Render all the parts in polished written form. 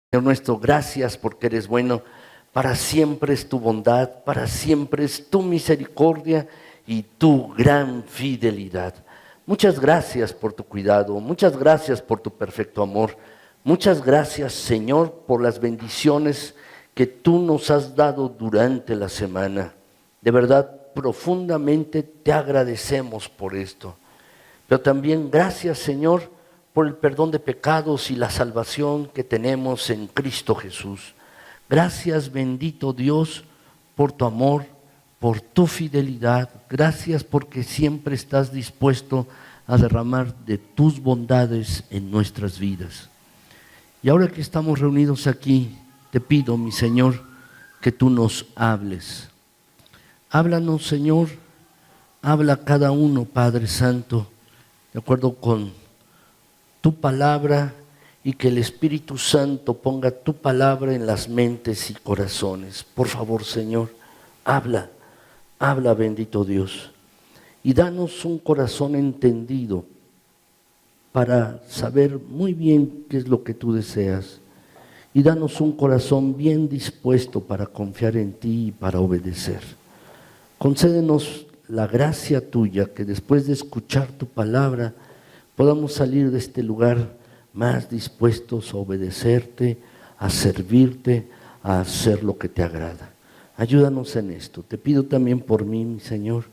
Señor nuestro, gracias porque eres bueno. Para siempre es tu bondad, para siempre es tu misericordia y tu gran fidelidad. Muchas gracias por tu cuidado, muchas gracias por tu perfecto amor. Muchas gracias, Señor, por las bendiciones que tú nos has dado durante la semana. De verdad, profundamente te agradecemos por esto. Pero también gracias, Señor, por el perdón de pecados y la salvación que tenemos en Cristo Jesús. Gracias, bendito Dios, por tu amor, por tu fidelidad. Gracias porque siempre estás dispuesto a derramar de tus bondades en nuestras vidas. Y ahora que estamos reunidos aquí, te pido, mi Señor, que tú nos hables. Háblanos, Señor, habla a cada uno, Padre Santo, de acuerdo con tu palabra, y que el Espíritu Santo ponga tu palabra en las mentes y corazones. Por favor, Señor, habla, habla, bendito Dios, y danos un corazón entendido para saber muy bien qué es lo que tú deseas, y danos un corazón bien dispuesto para confiar en ti y para obedecer. Concédenos la gracia tuya, que después de escuchar tu palabra podamos salir de este lugar más dispuestos a obedecerte, a servirte, a hacer lo que te agrada. Ayúdanos en esto. Te pido también por mí, mi Señor,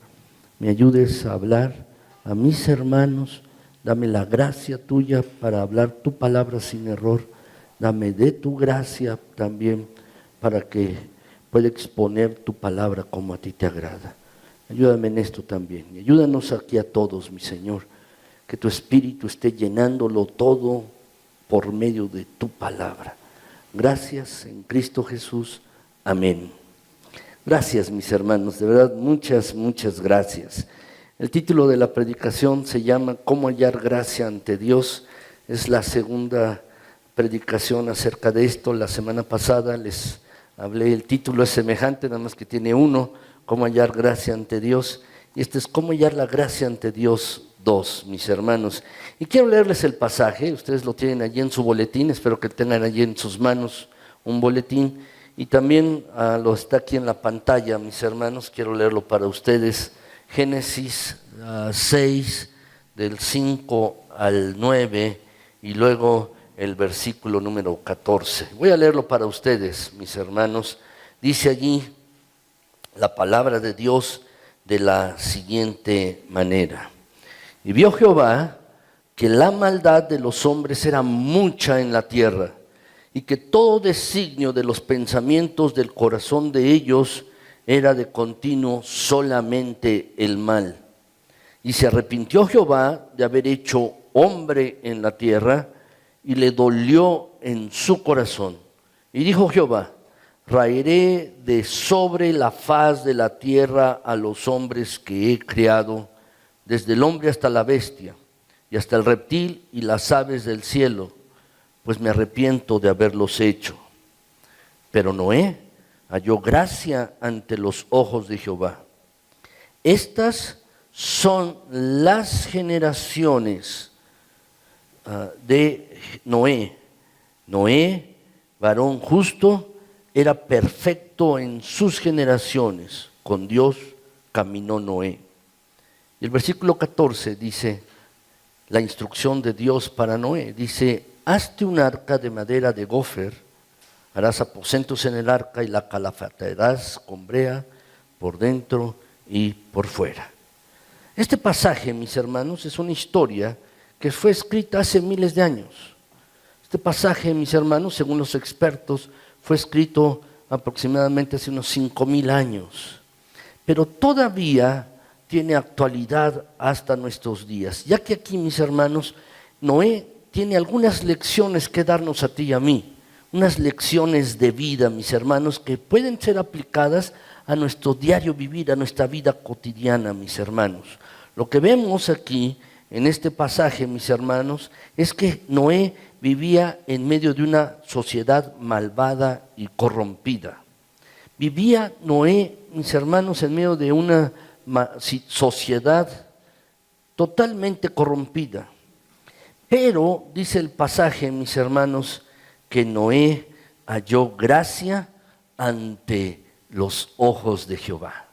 me ayudes a hablar a mis hermanos. Dame la gracia tuya para hablar tu palabra sin error. Dame de tu gracia también para que pueda exponer tu palabra como a ti te agrada. Ayúdame en esto también. Y ayúdanos aquí a todos, mi Señor, que tu Espíritu esté llenándolo todo por medio de tu palabra. Gracias en Cristo Jesús. Amén. Gracias, mis hermanos, de verdad, muchas, muchas gracias. El título de la predicación se llama ¿Cómo hallar gracia ante Dios? Es la segunda predicación acerca de esto. La semana pasada les hablé, el título es semejante, nada más que tiene uno, ¿Cómo hallar gracia ante Dios? Y este es ¿Cómo hallar la gracia ante Dios? 2, mis hermanos. Y quiero leerles el pasaje, ustedes lo tienen allí en su boletín, espero que tengan allí en sus manos un boletín, y también lo está aquí en la pantalla, mis hermanos, quiero leerlo para ustedes. Génesis 6, del 5 al 9, y luego el versículo número 14. Voy a leerlo para ustedes, mis hermanos. Dice allí la palabra de Dios de la siguiente manera. Y vio Jehová que la maldad de los hombres era mucha en la tierra, y que todo designio de los pensamientos del corazón de ellos era de continuo solamente el mal. Y se arrepintió Jehová de haber hecho hombre en la tierra, y le dolió en su corazón. Y dijo Jehová: raeré de sobre la faz de la tierra a los hombres que he creado, desde el hombre hasta la bestia, y hasta el reptil y las aves del cielo, pues me arrepiento de haberlos hecho. Pero Noé halló gracia ante los ojos de Jehová. Estas son las generaciones de Noé. Noé, varón justo, era perfecto en sus generaciones. Con Dios caminó Noé. Y el versículo 14 dice, la instrucción de Dios para Noé, dice: hazte un arca de madera de gofer, harás aposentos en el arca y la calafatearás con brea por dentro y por fuera. Este pasaje, mis hermanos, es una historia que fue escrita hace miles de años. Este pasaje, mis hermanos, según los expertos, fue escrito aproximadamente hace unos 5,000 años. Pero todavía tiene actualidad hasta nuestros días, ya que aquí, mis hermanos, Noé tiene algunas lecciones que darnos a ti y a mí, unas lecciones de vida, mis hermanos, que pueden ser aplicadas a nuestro diario vivir, a nuestra vida cotidiana, mis hermanos. Lo que vemos aquí en este pasaje, mis hermanos, es que Noé vivía en medio de una sociedad malvada y corrompida. Vivía Noé, mis hermanos, en medio de una sociedad totalmente corrompida. Pero dice el pasaje, mis hermanos, que Noé halló gracia ante los ojos de Jehová.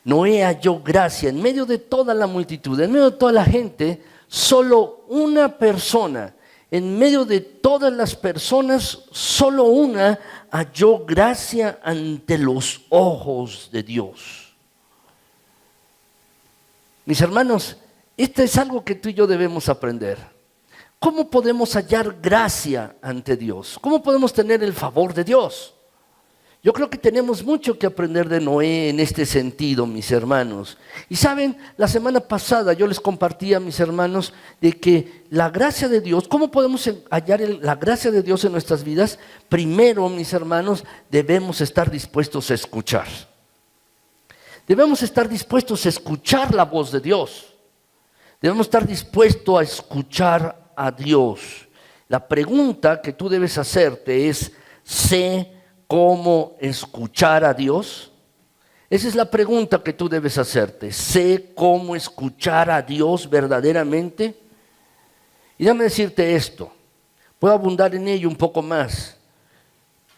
Noé halló gracia en medio de toda la multitud, en medio de toda la gente. Solo una persona, en medio de todas las personas, solo una halló gracia ante los ojos de Dios. Mis hermanos, esto es algo que tú y yo debemos aprender. ¿Cómo podemos hallar gracia ante Dios? ¿Cómo podemos tener el favor de Dios? Yo creo que tenemos mucho que aprender de Noé en este sentido, mis hermanos. Y saben, la semana pasada yo les compartía, mis hermanos, de que la gracia de Dios, ¿cómo podemos hallar la gracia de Dios en nuestras vidas? Primero, mis hermanos, debemos estar dispuestos a escuchar. Debemos estar dispuestos a escuchar la voz de Dios. Debemos estar dispuestos a escuchar a Dios. La pregunta que tú debes hacerte es: ¿sé cómo escuchar a Dios? Esa es la pregunta que tú debes hacerte. ¿Sé cómo escuchar a Dios verdaderamente? Y déjame decirte esto. Puedo abundar en ello un poco más,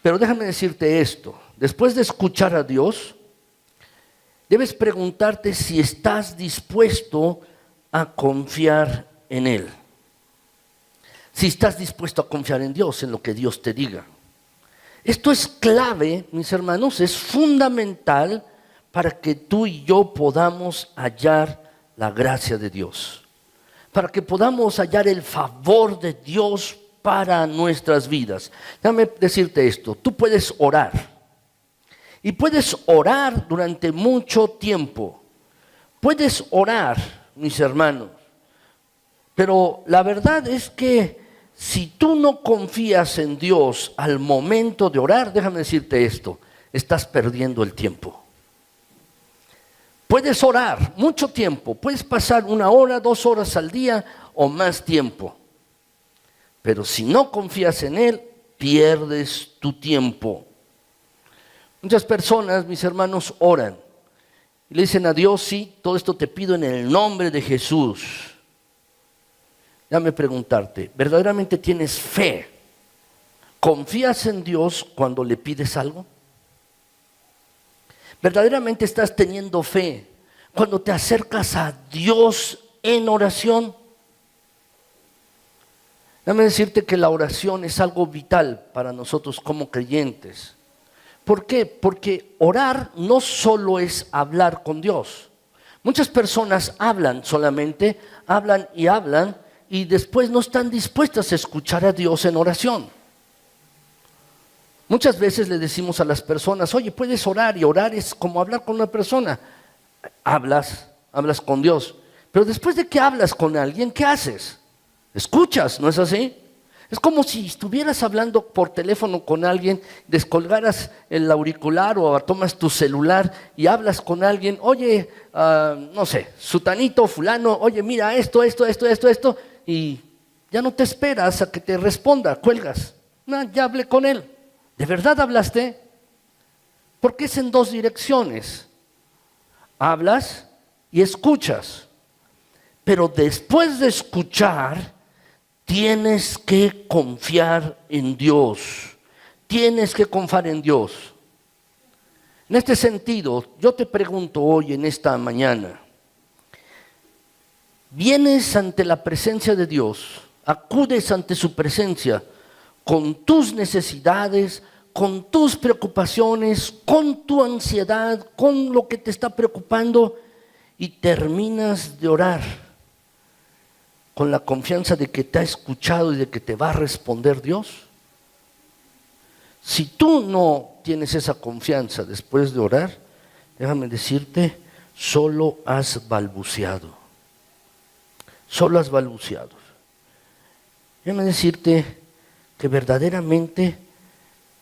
pero déjame decirte esto. Después de escuchar a Dios, debes preguntarte si estás dispuesto a confiar en Él. Si estás dispuesto a confiar en Dios, en lo que Dios te diga. Esto es clave, mis hermanos, es fundamental para que tú y yo podamos hallar la gracia de Dios. Para que podamos hallar el favor de Dios para nuestras vidas. Déjame decirte esto, tú puedes orar. Y puedes orar durante mucho tiempo. Puedes orar, mis hermanos. Pero la verdad es que si tú no confías en Dios al momento de orar, déjame decirte esto, estás perdiendo el tiempo. Puedes orar mucho tiempo, puedes pasar 1 hora, 2 horas al día o más tiempo. Pero si no confías en Él, pierdes tu tiempo. Muchas personas, mis hermanos, oran y le dicen a Dios: sí, todo esto te pido en el nombre de Jesús. Déjame preguntarte, ¿verdaderamente tienes fe? ¿Confías en Dios cuando le pides algo? ¿Verdaderamente estás teniendo fe cuando te acercas a Dios en oración? Déjame decirte que la oración es algo vital para nosotros como creyentes. ¿Por qué? Porque orar no solo es hablar con Dios. Muchas personas hablan solamente, hablan y después no están dispuestas a escuchar a Dios en oración. Muchas veces le decimos a las personas: oye, puedes orar, y orar es como hablar con una persona. Hablas con Dios, pero después de que hablas con alguien, ¿qué haces? Escuchas, ¿no es así? Es como si estuvieras hablando por teléfono con alguien, descolgaras el auricular o tomas tu celular y hablas con alguien. Oye, no sé, sutanito, fulano, oye, mira esto, y ya no te esperas a que te responda, cuelgas. No, ya hablé con él. ¿De verdad hablaste? Porque es en 2 direcciones. Hablas y escuchas. Pero después de escuchar, tienes que confiar en Dios. Tienes que confiar en Dios. En este sentido, yo te pregunto hoy, en esta mañana, vienes ante la presencia de Dios, acudes ante su presencia con tus necesidades, con tus preocupaciones, con tu ansiedad, con lo que te está preocupando, y terminas de orar con la confianza de que te ha escuchado y de que te va a responder Dios. Si tú no tienes esa confianza después de orar, déjame decirte, solo has balbuceado. Solo has balbuceado. Déjame decirte que verdaderamente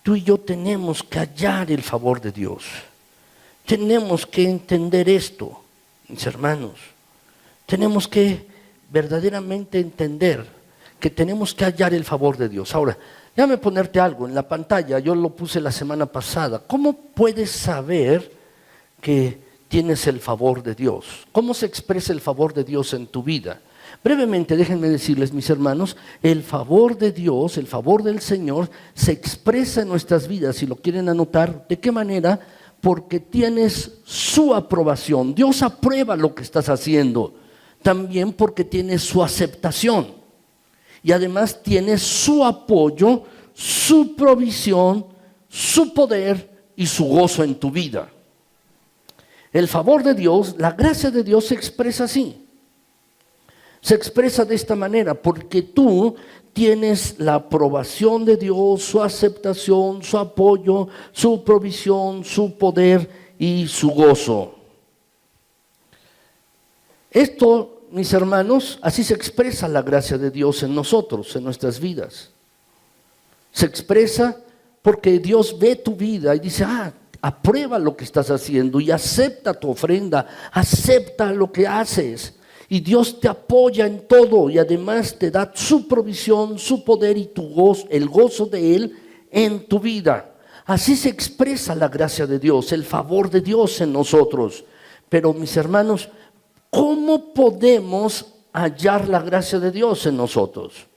tú y yo tenemos que hallar el favor de Dios. Tenemos que entender esto, mis hermanos. Tenemos que verdaderamente entender que tenemos que hallar el favor de Dios. Ahora, déjame ponerte algo en la pantalla, yo lo puse la semana pasada. ¿Cómo puedes saber que tienes el favor de Dios? ¿Cómo se expresa el favor de Dios en tu vida? Brevemente, déjenme decirles, mis hermanos, el favor de Dios, el favor del Señor, se expresa en nuestras vidas, si lo quieren anotar. ¿De qué manera? Porque tienes su aprobación. Dios aprueba lo que estás haciendo. También porque tienes su aceptación. Y además tienes su apoyo, su provisión, su poder y su gozo en tu vida. El favor de Dios, la gracia de Dios se expresa así. Se expresa de esta manera, porque tú tienes la aprobación de Dios, su aceptación, su apoyo, su provisión, su poder y su gozo. Esto, mis hermanos, así se expresa la gracia de Dios en nosotros, en nuestras vidas. Se expresa porque Dios ve tu vida y dice, aprueba lo que estás haciendo y acepta tu ofrenda, acepta lo que haces. Y Dios te apoya en todo y además te da su provisión, su poder y tu gozo, el gozo de Él en tu vida. Así se expresa la gracia de Dios, el favor de Dios en nosotros. Pero mis hermanos, ¿cómo podemos hallar la gracia de Dios en nosotros?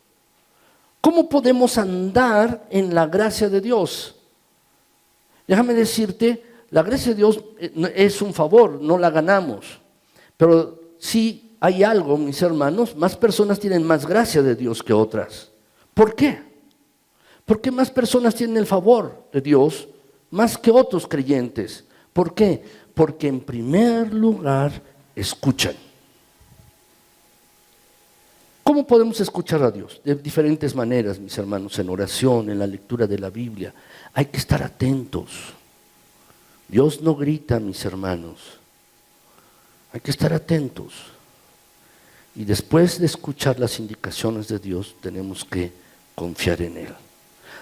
¿Cómo podemos andar en la gracia de Dios? Déjame decirte, la gracia de Dios es un favor, no la ganamos. Pero sí hay algo, mis hermanos, más personas tienen más gracia de Dios que otras. ¿Por qué? Porque más personas tienen el favor de Dios más que otros creyentes. ¿Por qué? Porque en primer lugar escuchan. ¿Cómo podemos escuchar a Dios? De diferentes maneras, mis hermanos, en oración, en la lectura de la Biblia. Hay que estar atentos. Dios no grita, mis hermanos. Hay que estar atentos. Y después de escuchar las indicaciones de Dios, tenemos que confiar en Él.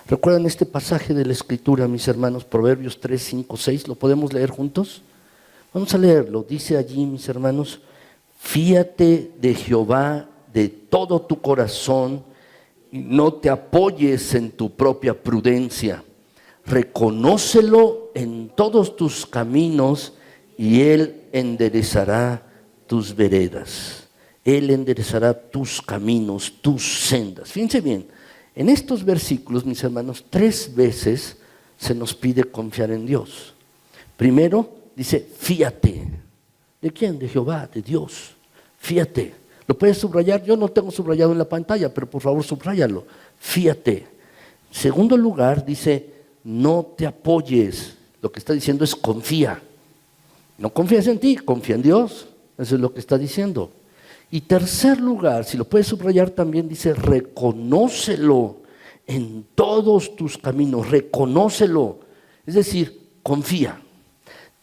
¿Recuerdan este pasaje de la Escritura, mis hermanos? Proverbios 3, 5, 6. ¿Lo podemos leer juntos? Vamos a leerlo. Dice allí, mis hermanos, fíate de Jehová de todo tu corazón y no te apoyes en tu propia prudencia. Reconócelo en todos tus caminos y Él enderezará tus veredas. Él enderezará tus caminos, tus sendas. Fíjense bien, en estos versículos, mis hermanos, 3 veces se nos pide confiar en Dios. Primero dice, fíate. ¿De quién? De Jehová, de Dios. Fíate. ¿Lo puedes subrayar? Yo no tengo subrayado en la pantalla, pero por favor subráyalo. Fíate. Segundo lugar, dice, no te apoyes. Lo que está diciendo es confía. No confías en ti, confía en Dios. Eso es lo que está diciendo. Y tercer lugar, si lo puedes subrayar también, dice, reconócelo en todos tus caminos, reconócelo. Es decir, confía.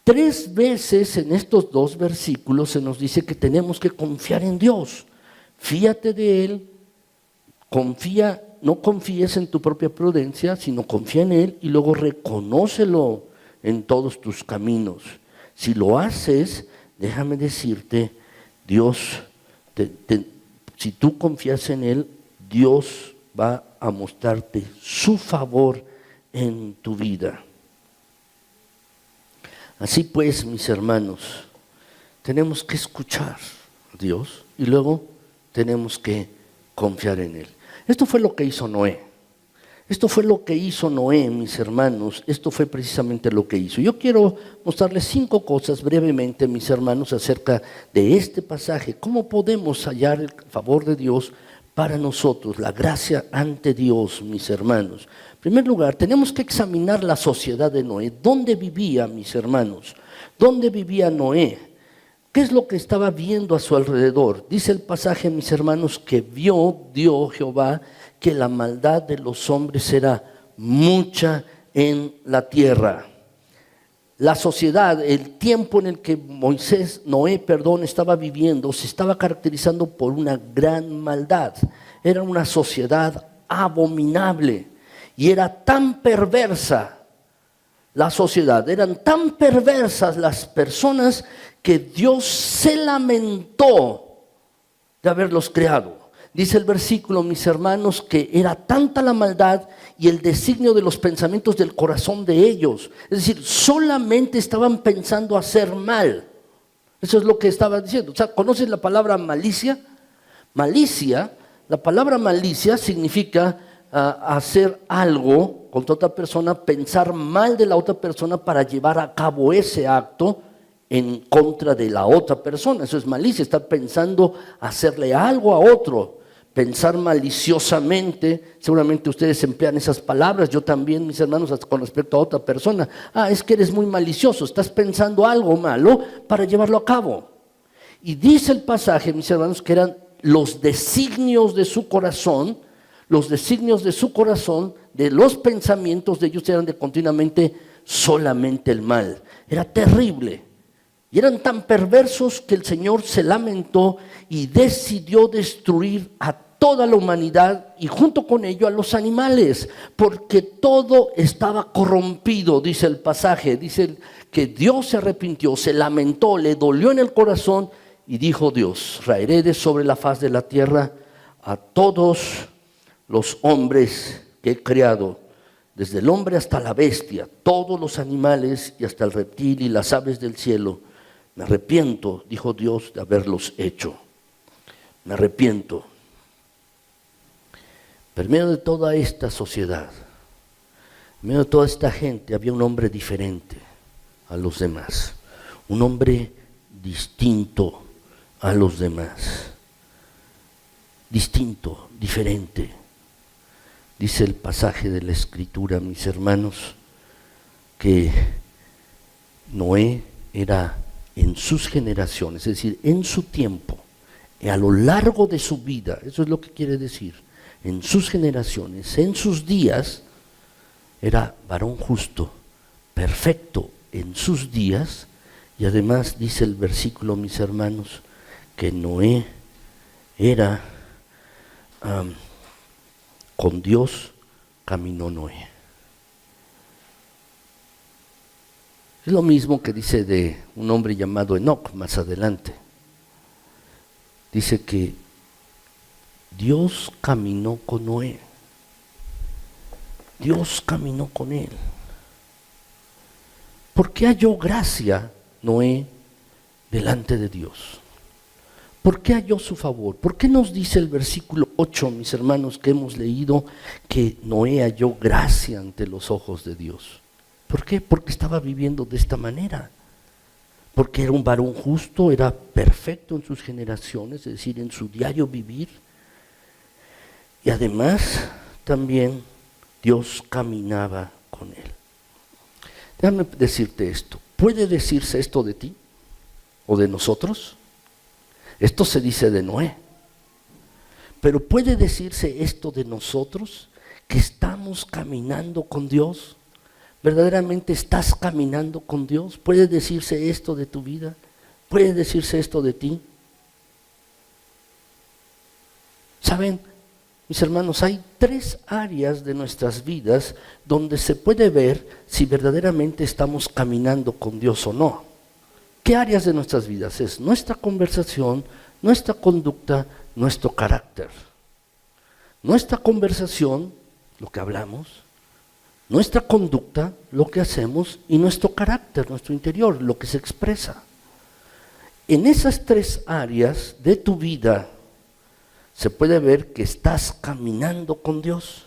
3 veces en estos 2 versículos se nos dice que tenemos que confiar en Dios. Fíate de Él, confía, no confíes en tu propia prudencia, sino confía en Él y luego reconócelo en todos tus caminos. Si lo haces, déjame decirte, Dios, si tú confías en Él, Dios va a mostrarte su favor en tu vida. Así pues, mis hermanos, tenemos que escuchar a Dios y luego tenemos que confiar en Él. Esto fue lo que hizo Noé. Esto fue lo que hizo Noé, mis hermanos. Esto fue precisamente lo que hizo. Yo quiero mostrarles 5 cosas brevemente, mis hermanos, acerca de este pasaje. ¿Cómo podemos hallar el favor de Dios para nosotros? La gracia ante Dios, mis hermanos. En primer lugar, tenemos que examinar la sociedad de Noé. ¿Dónde vivía, mis hermanos? ¿Dónde vivía Noé? ¿Qué es lo que estaba viendo a su alrededor? Dice el pasaje, mis hermanos, que vio Jehová que la maldad de los hombres era mucha en la tierra. La sociedad, el tiempo en el que Noé, estaba viviendo, se estaba caracterizando por una gran maldad. Era una sociedad abominable y era tan perversa la sociedad, eran tan perversas las personas que Dios se lamentó de haberlos creado. Dice el versículo, mis hermanos, que era tanta la maldad y el designio de los pensamientos del corazón de ellos. Es decir, solamente estaban pensando hacer mal. Eso es lo que estaba diciendo. O sea, ¿conoces la palabra malicia? Malicia, la palabra malicia significa hacer algo contra otra persona, pensar mal de la otra persona para llevar a cabo ese acto en contra de la otra persona. Eso es malicia, estar pensando hacerle algo a otro, pensar maliciosamente. Seguramente ustedes emplean esas palabras, yo también, mis hermanos, con respecto a otra persona. Es que eres muy malicioso, estás pensando algo malo para llevarlo a cabo. Y dice el pasaje, mis hermanos, que eran los designios de su corazón, de los pensamientos de ellos eran de continuamente solamente el mal. Era terrible. Y eran tan perversos que el Señor se lamentó y decidió destruir a toda la humanidad y junto con ello a los animales, porque todo estaba corrompido, dice el pasaje. Dice que Dios se arrepintió, se lamentó, le dolió en el corazón y dijo Dios: raeré de sobre la faz de la tierra a todos los hombres que he creado, desde el hombre hasta la bestia, todos los animales y hasta el reptil y las aves del cielo. Me arrepiento, dijo Dios, de haberlos hecho. Me arrepiento. Pero en medio de toda esta sociedad, en medio de toda esta gente, había un hombre diferente a los demás. Un hombre distinto a los demás. Distinto, diferente. Dice el pasaje de la Escritura, mis hermanos, que Noé era en sus generaciones, es decir, en su tiempo, a lo largo de su vida, eso es lo que quiere decir, en sus generaciones, en sus días, era varón justo, perfecto en sus días, y además dice el versículo, mis hermanos, que Noé era, con Dios caminó Noé. Es lo mismo que dice de un hombre llamado Enoc más adelante. Dice que Dios caminó con Noé. Dios caminó con él. ¿Por qué halló gracia Noé delante de Dios? ¿Por qué halló su favor? ¿Por qué nos dice el versículo 8, mis hermanos, que hemos leído, que Noé halló gracia ante los ojos de Dios? ¿Por qué? Porque estaba viviendo de esta manera. Porque era un varón justo, era perfecto en sus generaciones, es decir, en su diario vivir. Y además, también Dios caminaba con él. Déjame decirte esto. ¿Puede decirse esto de ti o de nosotros? Esto se dice de Noé. Pero ¿puede decirse esto de nosotros? Que estamos caminando con Dios. ¿Verdaderamente estás caminando con Dios? ¿Puede decirse esto de tu vida? ¿Puede decirse esto de ti? ¿Saben, mis hermanos? Hay 3 áreas de nuestras vidas donde se puede ver si verdaderamente estamos caminando con Dios o no. ¿Qué áreas de nuestras vidas? Es nuestra conversación, nuestra conducta, nuestro carácter. Nuestra conversación, lo que hablamos, nuestra conducta, lo que hacemos, y nuestro carácter, nuestro interior, lo que se expresa. En esas 3 áreas de tu vida se puede ver que estás caminando con Dios.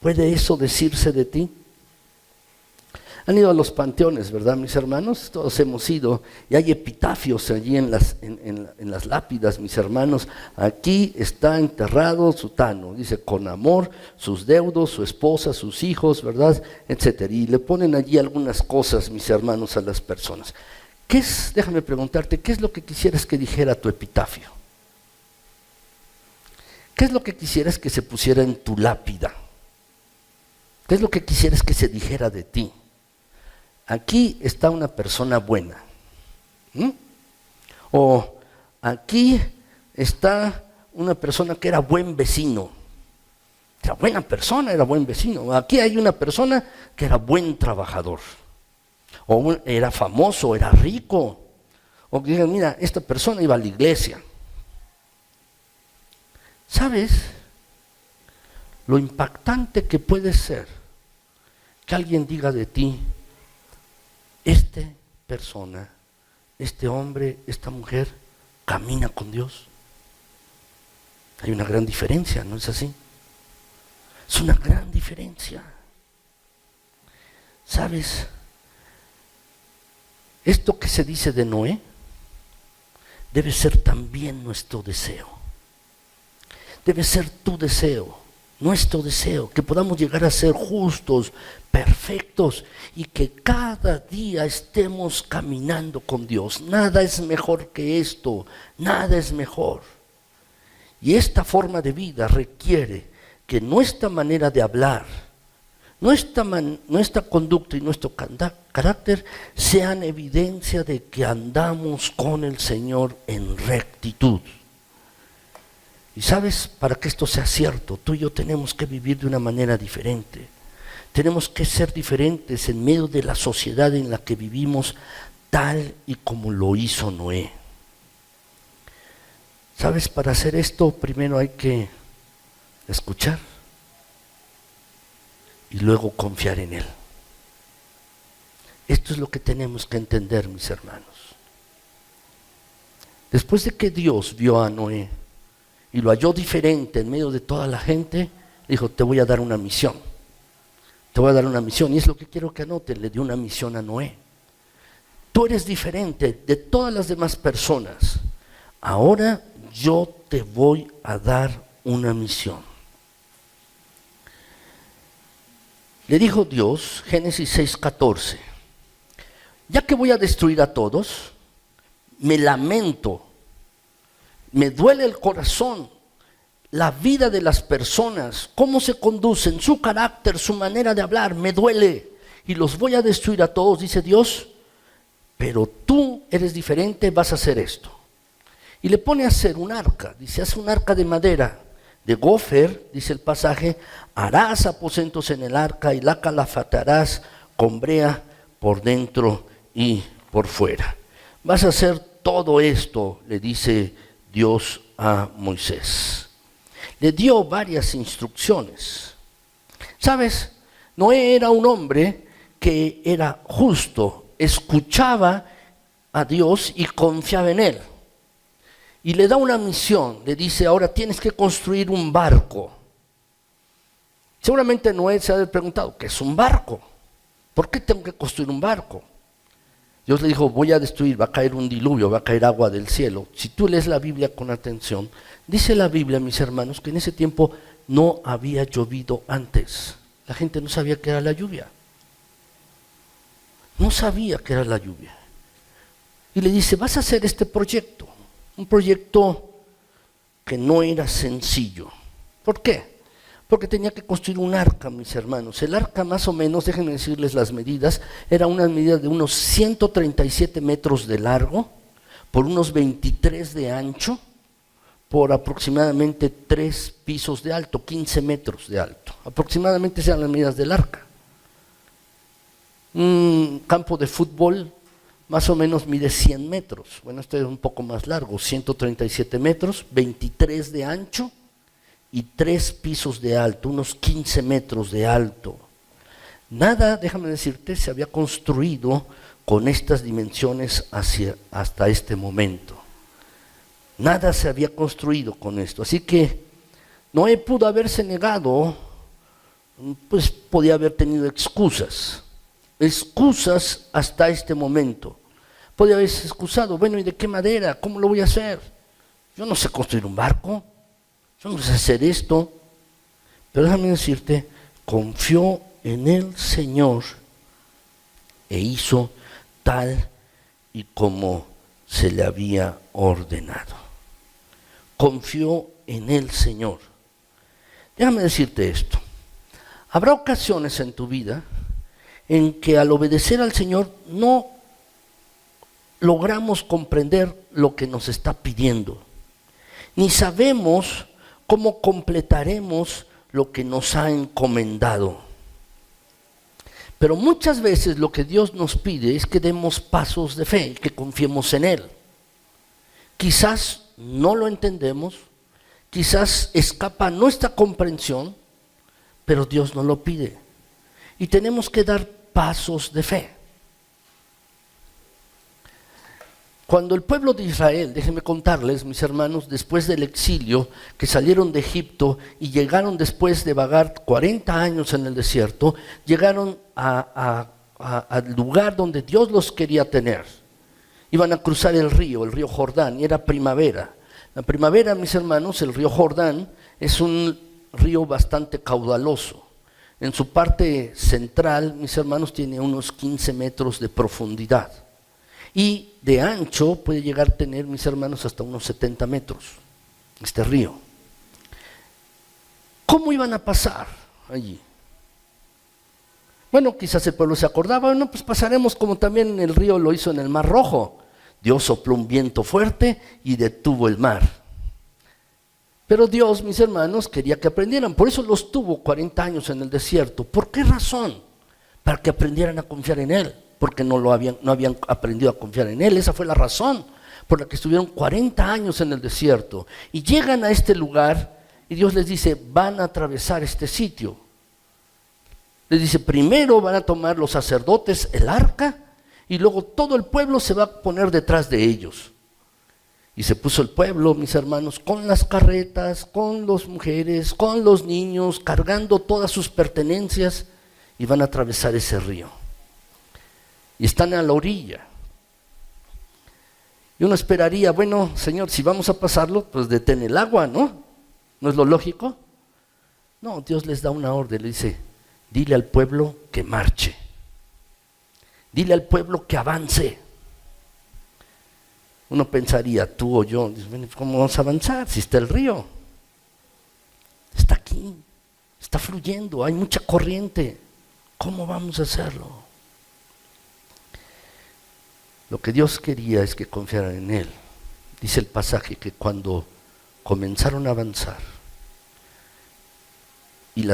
¿Puede eso decirse de ti? Han ido a los panteones, ¿verdad, mis hermanos? Todos hemos ido, y hay epitafios allí en las lápidas, mis hermanos. Aquí está enterrado sutano, dice, con amor, sus deudos, su esposa, sus hijos, ¿verdad? Etcétera. Y le ponen allí algunas cosas, mis hermanos, a las personas. Déjame preguntarte, ¿qué es lo que quisieras que dijera tu epitafio? ¿Qué es lo que quisieras que se pusiera en tu lápida? ¿Qué es lo que quisieras que se dijera de ti? Aquí está una persona buena. O aquí está una persona que era buen vecino. Era buena persona, era buen vecino. Aquí hay una persona que era buen trabajador. O era famoso, era rico. O que digan, mira, esta persona iba a la iglesia. ¿Sabes lo impactante que puede ser que alguien diga de ti, esta persona, este hombre, esta mujer, camina con Dios? Hay una gran diferencia, ¿no es así? Es una gran diferencia. ¿Sabes? Esto que se dice de Noé debe ser también nuestro deseo. Debe ser tu deseo, nuestro deseo, que podamos llegar a ser justos, perfectos y que cada día estemos caminando con Dios. Nada es mejor que esto, nada es mejor. Y esta forma de vida requiere que nuestra manera de hablar, nuestra conducta y nuestro carácter sean evidencia de que andamos con el Señor en rectitud. Y sabes, para que esto sea cierto, tú y yo tenemos que vivir de una manera diferente. Tenemos que ser diferentes en medio de la sociedad en la que vivimos, tal y como lo hizo Noé. ¿Sabes? Para hacer esto, primero hay que escuchar y luego confiar en Él. Esto es lo que tenemos que entender, mis hermanos. Después de que Dios vio a Noé y lo halló diferente en medio de toda la gente, dijo, te voy a dar una misión. Te voy a dar una misión. Y es lo que quiero que anoten, le dio una misión a Noé. Tú eres diferente de todas las demás personas. Ahora yo te voy a dar una misión. Le dijo Dios, Génesis 6:14, ya que voy a destruir a todos, me lamento, me duele el corazón, la vida de las personas, cómo se conducen, su carácter, su manera de hablar, me duele y los voy a destruir a todos, dice Dios, pero tú eres diferente, vas a hacer esto. Y le pone a hacer un arca, dice, haz un arca de madera, de gofer, dice el pasaje, harás aposentos en el arca y la calafatarás con brea por dentro y por fuera. Vas a hacer todo esto, le dice Dios a Moisés. Le dio varias instrucciones. ¿Sabes? Noé era un hombre que era justo, escuchaba a Dios y confiaba en Él. Y le da una misión, le dice, ahora tienes que construir un barco. Seguramente Noé se ha preguntado, ¿qué es un barco? ¿Por qué tengo que construir un barco? Dios le dijo, voy a destruir, va a caer un diluvio, va a caer agua del cielo. Si tú lees la Biblia con atención, dice la Biblia, mis hermanos, que en ese tiempo no había llovido antes. La gente no sabía qué era la lluvia. No sabía qué era la lluvia. Y le dice, vas a hacer este proyecto. Un proyecto que no era sencillo. ¿Por qué? Porque tenía que construir un arca, mis hermanos. El arca más o menos, déjenme decirles las medidas, era una medida de unos 137 metros de largo, por unos 23 de ancho, por aproximadamente 3 pisos de alto, 15 metros de alto. Aproximadamente sean las medidas del arca. Un campo de fútbol más o menos mide 100 metros. Bueno, este es un poco más largo, 137 metros, 23 de ancho y 3 pisos de alto, unos 15 metros de alto. Nada, déjame decirte, se había construido con estas dimensiones hasta este momento. Nada se había construido con esto. Así que Noé pudo haberse negado, pues podía haber tenido excusas hasta este momento. Podía haberse excusado, bueno, ¿y de qué madera? ¿Cómo lo voy a hacer? Yo no sé construir un barco, yo no sé hacer esto. Pero déjame decirte, confió en el Señor e hizo tal y como se le había ordenado. Confió en el Señor. Déjame decirte esto, habrá ocasiones en tu vida en que al obedecer al Señor no logramos comprender lo que nos está pidiendo, ni sabemos cómo completaremos lo que nos ha encomendado. Pero muchas veces lo que Dios nos pide es que demos pasos de fe, que confiemos en Él. Quizás no lo entendemos, quizás escapa a nuestra comprensión, pero Dios nos lo pide. Y tenemos que dar pasos de fe. Cuando el pueblo de Israel, déjenme contarles, mis hermanos, después del exilio, que salieron de Egipto y llegaron después de vagar 40 años en el desierto, llegaron al lugar donde Dios los quería tener. Iban a cruzar el río Jordán, y era primavera. La primavera, mis hermanos, el río Jordán es un río bastante caudaloso. En su parte central, mis hermanos, tiene unos 15 metros de profundidad. Y de ancho puede llegar a tener, mis hermanos, hasta unos 70 metros, este río. ¿Cómo iban a pasar allí? Bueno, quizás el pueblo se acordaba, bueno, pues pasaremos como también el río lo hizo en el Mar Rojo. Dios sopló un viento fuerte y detuvo el mar. Pero Dios, mis hermanos, quería que aprendieran. Por eso los tuvo 40 años en el desierto. ¿Por qué razón? Para que aprendieran a confiar en Él. Porque no habían aprendido a confiar en Él. Esa fue la razón por la que estuvieron 40 años en el desierto. Y llegan a este lugar y Dios les dice, van a atravesar este sitio. Les dice, primero van a tomar los sacerdotes el arca y luego todo el pueblo se va a poner detrás de ellos. Y se puso el pueblo, mis hermanos, con las carretas, con las mujeres, con los niños, cargando todas sus pertenencias y van a atravesar ese río. Y están a la orilla. Y uno esperaría, bueno, Señor, si vamos a pasarlo, pues detén el agua, ¿no? ¿No es lo lógico? No, Dios les da una orden, le dice, dile al pueblo que marche. Dile al pueblo que avance. Uno pensaría, tú o yo, ¿cómo vamos a avanzar si está el río? Está aquí, está fluyendo, hay mucha corriente. ¿Cómo vamos a hacerlo? Lo que Dios quería es que confiaran en Él. Dice el pasaje que cuando comenzaron a avanzar y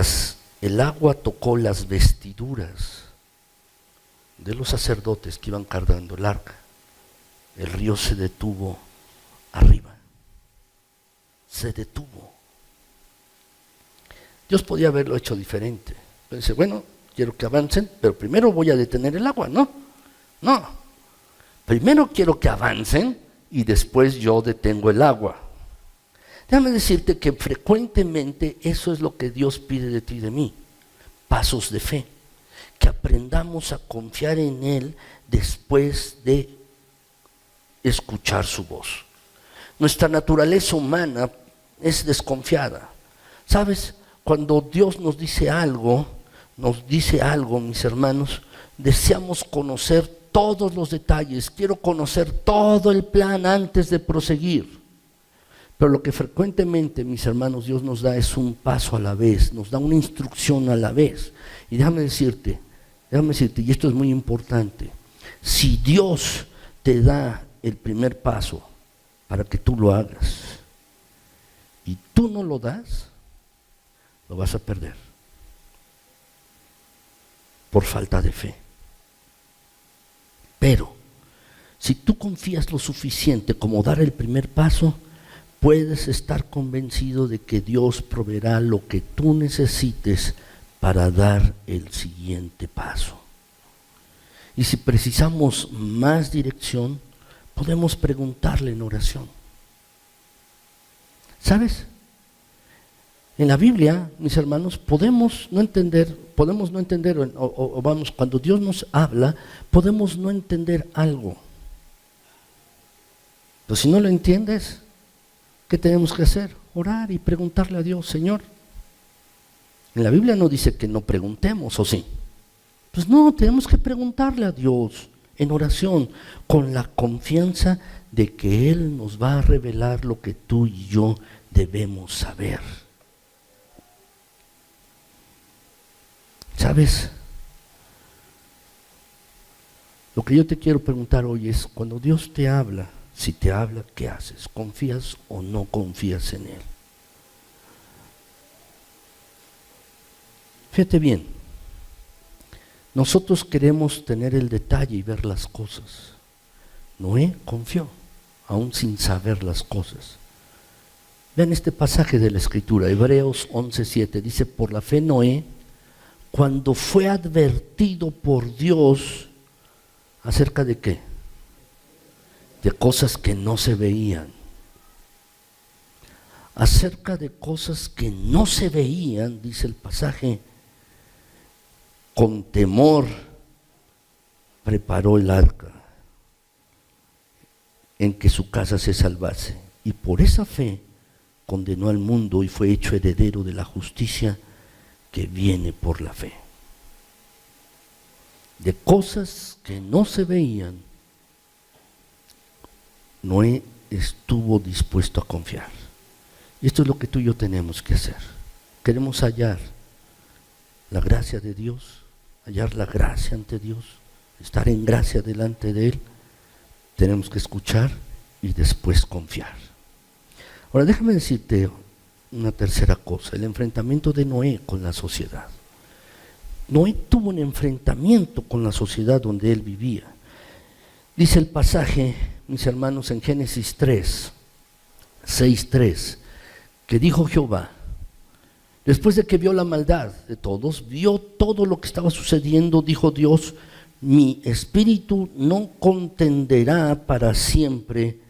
el agua tocó las vestiduras de los sacerdotes que iban cargando el arca, el río se detuvo arriba. Se detuvo. Dios podía haberlo hecho diferente. Pero dice, bueno, quiero que avancen, pero primero voy a detener el agua. No. Primero quiero que avancen y después yo detengo el agua. Déjame decirte que frecuentemente eso es lo que Dios pide de ti y de mí. Pasos de fe. Que aprendamos a confiar en Él después de escuchar su voz. Nuestra naturaleza humana es desconfiada. ¿Sabes? Cuando Dios nos dice algo, mis hermanos, deseamos conocer todos los detalles, quiero conocer todo el plan antes de proseguir. Pero lo que frecuentemente, mis hermanos, Dios nos da es un paso a la vez, nos da una instrucción a la vez. Y déjame decirte, y esto es muy importante, si Dios te da el primer paso para que tú lo hagas y tú no lo das, lo vas a perder por falta de fe. Pero si tú confías lo suficiente como dar el primer paso, puedes estar convencido de que Dios proveerá lo que tú necesites para dar el siguiente paso. Y si precisamos más dirección, podemos preguntarle en oración. ¿Sabes? En la Biblia, mis hermanos, podemos no entender, cuando Dios nos habla, podemos no entender algo. Pero si no lo entiendes, ¿qué tenemos que hacer? Orar y preguntarle a Dios, Señor. En la Biblia no dice que no preguntemos, ¿o sí? Pues no, tenemos que preguntarle a Dios en oración, con la confianza de que Él nos va a revelar lo que tú y yo debemos saber. ¿Sabes? Lo que yo te quiero preguntar hoy es, cuando Dios te habla, si te habla, ¿qué haces? ¿Confías o no confías en Él? Fíjate bien, nosotros queremos tener el detalle y ver las cosas. Noé confió, aún sin saber las cosas. Vean este pasaje de la Escritura, Hebreos 11:7, dice: por la fe Noé, cuando fue advertido por Dios, ¿acerca de qué? De cosas que no se veían. Acerca de cosas que no se veían, dice el pasaje, con temor preparó el arca en que su casa se salvase, y por esa fe condenó al mundo y fue hecho heredero de la justicia que viene por la fe. De cosas que no se veían, Noé estuvo dispuesto a confiar. Y esto es lo que tú y yo tenemos que hacer. Queremos hallar la gracia de Dios, hallar la gracia ante Dios, estar en gracia delante de Él. Tenemos que escuchar y después confiar. Ahora déjame decirte una tercera cosa, el enfrentamiento de Noé con la sociedad. Noé tuvo un enfrentamiento con la sociedad donde él vivía. Dice el pasaje, mis hermanos, en Génesis 6:3, que dijo Jehová, después de que vio la maldad de todos, vio todo lo que estaba sucediendo, dijo Dios: mi espíritu no contenderá para siempre,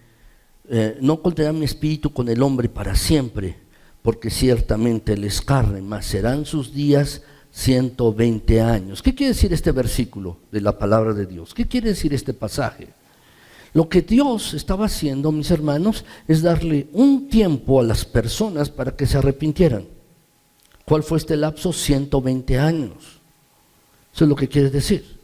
no contenderá mi espíritu con el hombre para siempre, porque ciertamente él es carne, mas serán sus días 120 años. ¿Qué quiere decir este versículo de la palabra de Dios? ¿Qué quiere decir este pasaje? Lo que Dios estaba haciendo, mis hermanos, es darle un tiempo a las personas para que se arrepintieran. ¿Cuál fue este lapso? 120 años. Eso es lo que quiere decir.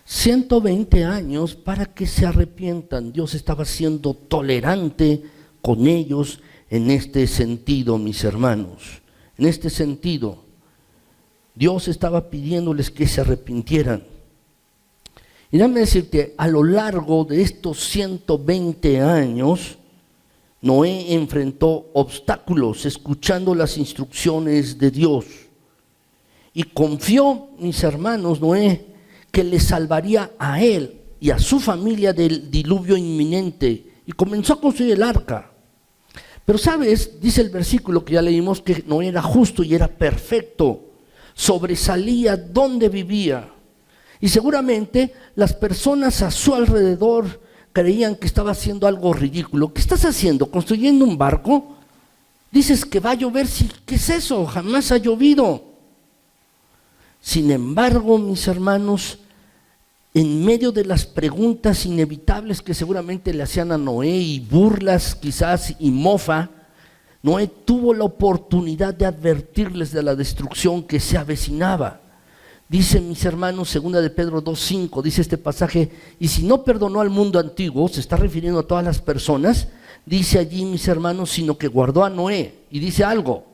120 años para que se arrepientan. Dios estaba siendo tolerante con ellos en este sentido, mis hermanos. En este sentido, Dios estaba pidiéndoles que se arrepintieran. Y déjame decirte, a lo largo de estos 120 años, Noé enfrentó obstáculos escuchando las instrucciones de Dios. Y confió, mis hermanos, Noé, que le salvaría a él y a su familia del diluvio inminente. Y comenzó a construir el arca. Pero sabes, dice el versículo que ya leímos, que Noé era justo y era perfecto. Sobresalía donde vivía. Y seguramente las personas a su alrededor creían que estaba haciendo algo ridículo. ¿Qué estás haciendo? ¿Construyendo un barco? Dices que va a llover. ¿Qué es eso? Jamás ha llovido. Sin embargo, mis hermanos, en medio de las preguntas inevitables que seguramente le hacían a Noé, y burlas quizás y mofa, Noé tuvo la oportunidad de advertirles de la destrucción que se avecinaba. Dice, mis hermanos, 2 de Pedro 2:5, dice este pasaje: y si no perdonó al mundo antiguo, se está refiriendo a todas las personas, dice allí, mis hermanos, sino que guardó a Noé. Y dice algo: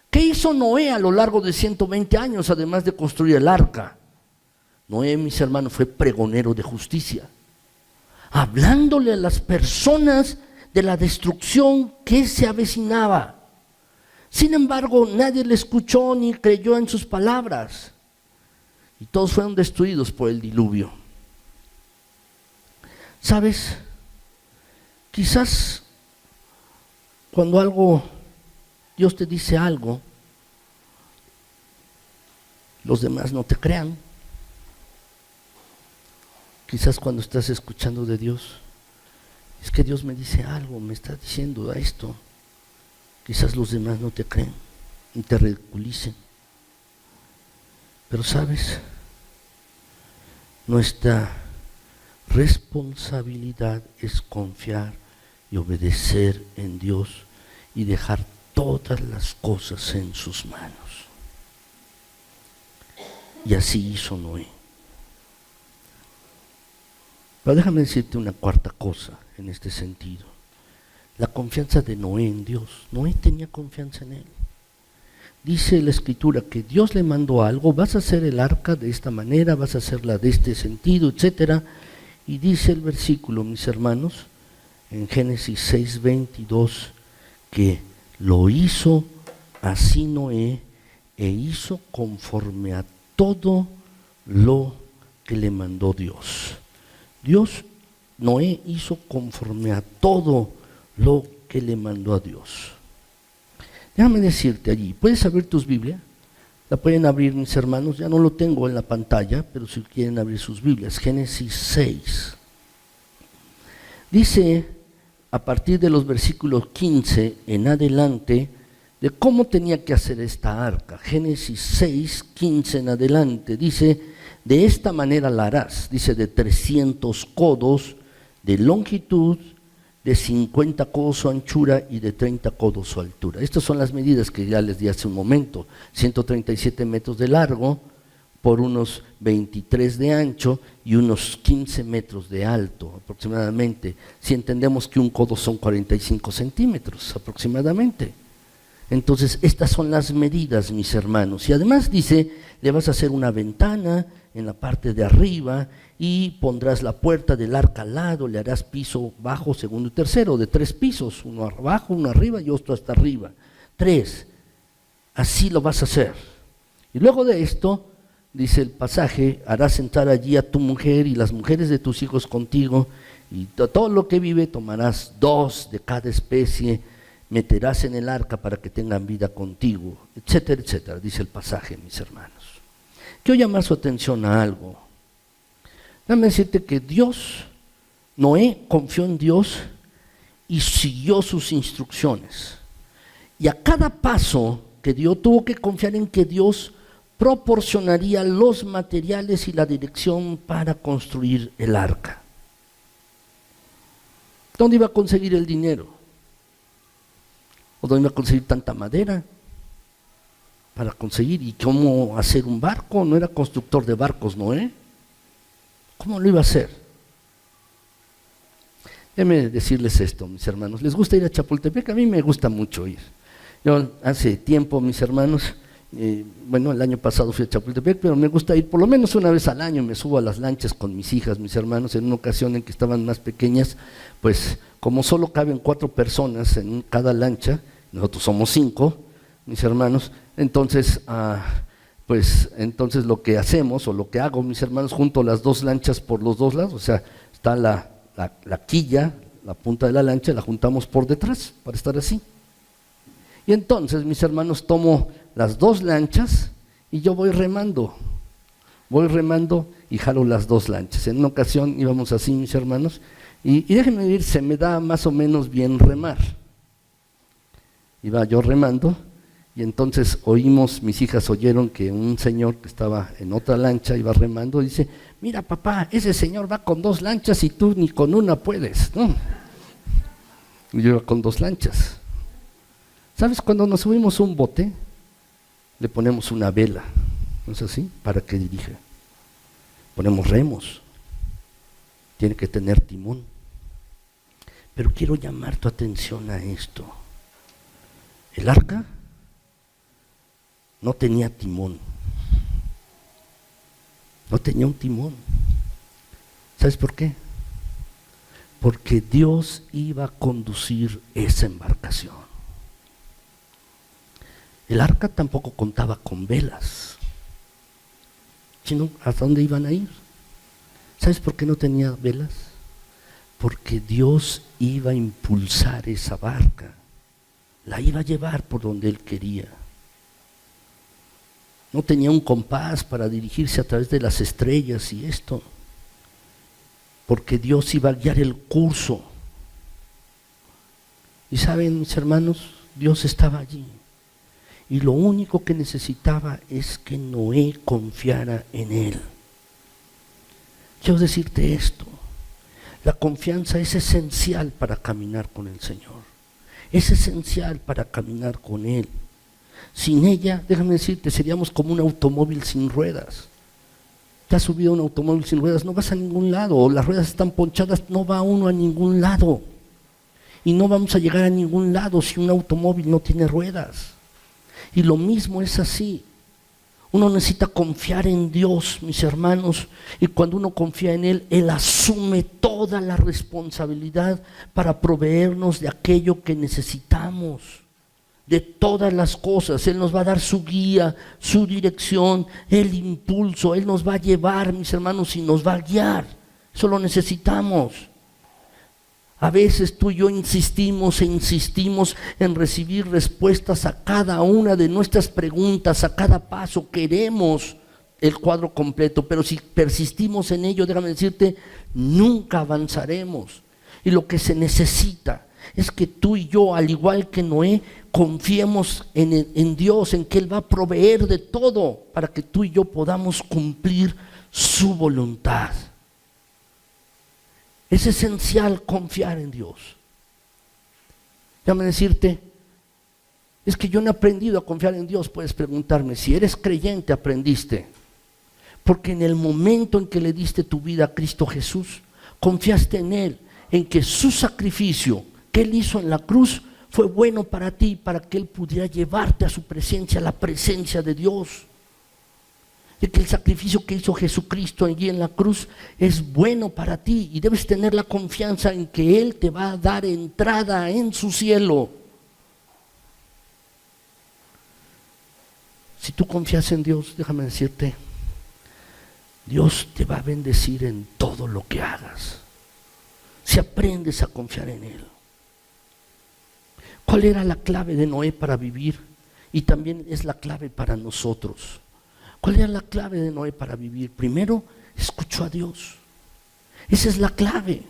¿qué hizo Noé a lo largo de 120 años, además de construir el arca? Noé, mis hermanos, fue pregonero de justicia, hablándole a las personas de la destrucción que se avecinaba. Sin embargo, nadie le escuchó ni creyó en sus palabras, y todos fueron destruidos por el diluvio. ¿Sabes? Quizás cuando Dios te dice algo, los demás no te crean. Quizás cuando estás escuchando de Dios, es que Dios me dice algo, me está diciendo esto. Quizás los demás no te creen y te ridiculicen. Pero sabes, nuestra responsabilidad es confiar y obedecer en Dios y dejar todas las cosas en sus manos. Y así hizo Noé. Pero déjame decirte una cuarta cosa en este sentido. La confianza de Noé en Dios. Noé tenía confianza en Él. Dice la Escritura que Dios le mandó algo: vas a hacer el arca de esta manera, vas a hacerla de este sentido, etc. Y dice el versículo, mis hermanos, en Génesis 6:22, que lo hizo así Noé, e hizo conforme a todo lo que le mandó Dios. Noé hizo conforme a todo lo que le mandó a Dios. Déjame decirte allí, ¿puedes abrir tus Biblias? La pueden abrir mis hermanos, ya no lo tengo en la pantalla, pero si quieren abrir sus Biblias, Génesis 6. Dice, a partir de los versículos 15 en adelante, de cómo tenía que hacer esta arca. Génesis 6, 15 en adelante, dice, de esta manera la harás, dice, de 300 codos de longitud, de 50 codos su anchura y de 30 codos su altura. Estas son las medidas que ya les di hace un momento. 137 metros de largo por unos 23 de ancho y unos 15 metros de alto aproximadamente. Si entendemos que un codo son 45 centímetros aproximadamente. Entonces, estas son las medidas, mis hermanos. Y además dice, le vas a hacer una ventana en la parte de arriba y pondrás la puerta del arca al lado, le harás piso bajo, segundo y tercero, de 3 pisos, uno abajo, uno arriba y otro hasta arriba. 3, así lo vas a hacer. Y luego de esto, dice el pasaje, harás sentar allí a tu mujer y las mujeres de tus hijos contigo, y todo lo que vive tomarás 2 de cada especie, meterás en el arca para que tengan vida contigo, etcétera, etcétera, dice el pasaje, mis hermanos. Quiero llamar su atención a algo. Déjame decirte que Noé confió en Dios y siguió sus instrucciones. Y a cada paso que dio, tuvo que confiar en que Dios proporcionaría los materiales y la dirección para construir el arca. ¿Dónde iba a conseguir el dinero? ¿O dónde iba a conseguir tanta madera para conseguir? ¿Y cómo hacer un barco? No era constructor de barcos, Noé. ¿Cómo lo iba a hacer? Déjenme decirles esto, mis hermanos. ¿Les gusta ir a Chapultepec? A mí me gusta mucho ir. Yo hace tiempo, mis hermanos, el año pasado fui a Chapultepec, pero me gusta ir por lo menos una vez al año. Me subo a las lanchas con mis hijas, mis hermanos. En una ocasión en que estaban más pequeñas, pues como solo caben 4 personas en cada lancha, nosotros somos 5, mis hermanos, entonces lo que hacemos, o lo que hago, mis hermanos, junto las 2 lanchas por los 2 lados, o sea, está la quilla, la punta de la lancha, la juntamos por detrás, para estar así. Y entonces, mis hermanos, tomo las 2 lanchas y yo voy remando y jalo las 2 lanchas. En una ocasión íbamos así, mis hermanos, y déjenme decir, se me da más o menos bien remar. Iba yo remando, y entonces mis hijas oyeron que un señor que estaba en otra lancha iba remando y dice, mira papá, ese señor va con 2 lanchas y tú ni con una puedes, ¿no? Y yo iba con 2 lanchas. ¿Sabes? Cuando nos subimos a un bote, le ponemos una vela, ¿no es así? Para que dirija. Ponemos remos, tiene que tener timón. Pero quiero llamar tu atención a esto. El arca no tenía timón, no tenía un timón. ¿Sabes por qué? Porque Dios iba a conducir esa embarcación. El arca tampoco contaba con velas, sino ¿a dónde iban a ir? ¿Sabes por qué no tenía velas? Porque Dios iba a impulsar esa barca, la iba a llevar por donde Él quería. No tenía un compás para dirigirse a través de las estrellas y esto, porque Dios iba a guiar el curso. Y saben, mis hermanos, Dios estaba allí. Y lo único que necesitaba es que Noé confiara en Él. Quiero decirte esto, la confianza es esencial para caminar con el Señor. Es esencial para caminar con Él. Sin ella, déjame decirte, seríamos como un automóvil sin ruedas. Te has subido a un automóvil sin ruedas, no vas a ningún lado, o las ruedas están ponchadas, no va uno a ningún lado. Y no vamos a llegar a ningún lado si un automóvil no tiene ruedas. Y lo mismo es así. Uno necesita confiar en Dios, mis hermanos, y cuando uno confía en Él, Él asume toda la responsabilidad para proveernos de aquello que necesitamos, de todas las cosas. Él nos va a dar su guía, su dirección, el impulso. Él nos va a llevar, mis hermanos, y nos va a guiar. Eso lo necesitamos. A veces tú y yo insistimos e insistimos en recibir respuestas a cada una de nuestras preguntas, a cada paso. Queremos el cuadro completo, pero si persistimos en ello, déjame decirte, nunca avanzaremos. Y lo que se necesita es que tú y yo, al igual que Noé, confiemos en Dios, en que Él va a proveer de todo para que tú y yo podamos cumplir su voluntad. Es esencial confiar en Dios. Déjame decirte, es que yo no he aprendido a confiar en Dios. Puedes preguntarme, si eres creyente, aprendiste. Porque en el momento en que le diste tu vida a Cristo Jesús, confiaste en Él, en que su sacrificio que Él hizo en la cruz fue bueno para ti, para que Él pudiera llevarte a su presencia, a la presencia de Dios. De que el sacrificio que hizo Jesucristo allí en la cruz es bueno para ti y debes tener la confianza en que Él te va a dar entrada en su cielo. Si tú confías en Dios, déjame decirte, Dios te va a bendecir en todo lo que hagas, si aprendes a confiar en Él. ¿Cuál era la clave de Noé para vivir? Y también es la clave para nosotros. ¿Cuál era la clave de Noé para vivir? Primero, escuchó a Dios. Esa es la clave.